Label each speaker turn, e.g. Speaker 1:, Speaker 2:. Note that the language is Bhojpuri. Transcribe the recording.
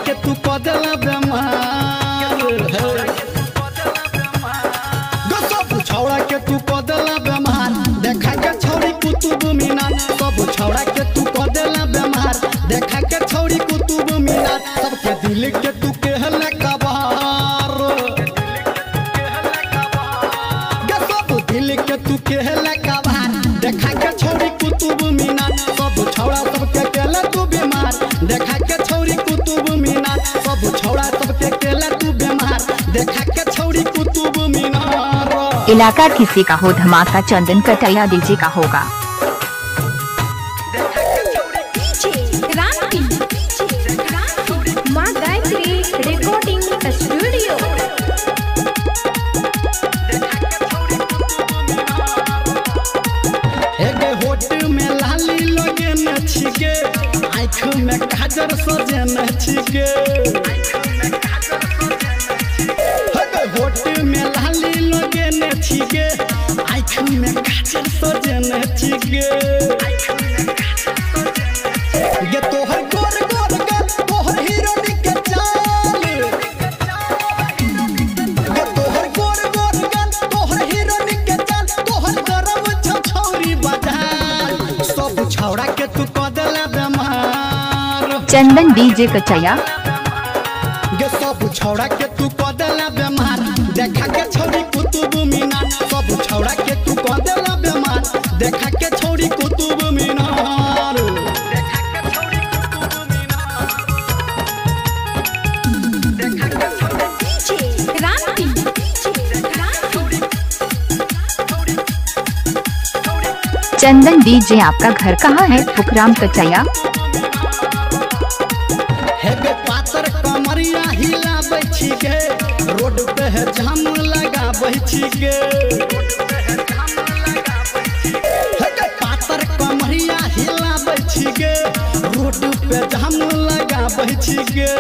Speaker 1: के तू कदेला बेमार सब छौड़ा के तू कदेला बेमार देखा के छौड़ी कुतुब मीनार सब छौड़ा के तू कदेला बेमार देखा के छौड़ी कुतुब मीनार सबके दिल के तू कहले कबार सब दिल के तू कहले कबार देखा के छौड़ी कुतुब मीनार सब छौड़ा सबके केले तू बीमार देखा के छौड़ी कुतुब मीनार सब छौड़ा सबके केले तू बीमार देखा के छौड़ी कुतुब मीनार।
Speaker 2: इलाका किसी का हो धमाका चंदन कटैया डीजे का होगा।
Speaker 3: माँ गायत्री रिकॉर्डिंग स्टूडियो।
Speaker 1: एगे होठ में लाली लगे न छिके आँख में काजर सजे न छिके एगे होठ में लाली लगे न छिके आँख में काजर सजे न छिके ये तोहर गोर गोर गल तोहर हीरोनी के चाल ये तोहर गोर गोर गल तोहर हीरोनी के चाल तोहर गरम छौरी बाजार सब छौड़ा के तू कदेला बेमार
Speaker 2: चंदन डीजे कटैया
Speaker 1: ये सब छौड़ा के तू कदेला बेमार देखा के छौड़ी कुतुब मीनार सब छौड़ा के तू कदेला बेमार देखा के छौड़ी कुतुब मीनार।
Speaker 2: चंदन डीजे आपका घर कहाँ है फुकराम कटैया।
Speaker 1: हेगे पातर कमरिया हिलाबै छिके रोड पे है जाम लगाबै छिके हेगे पातर कमरिया हिलाबै छिके रोड पे जाम लगाबै छिके।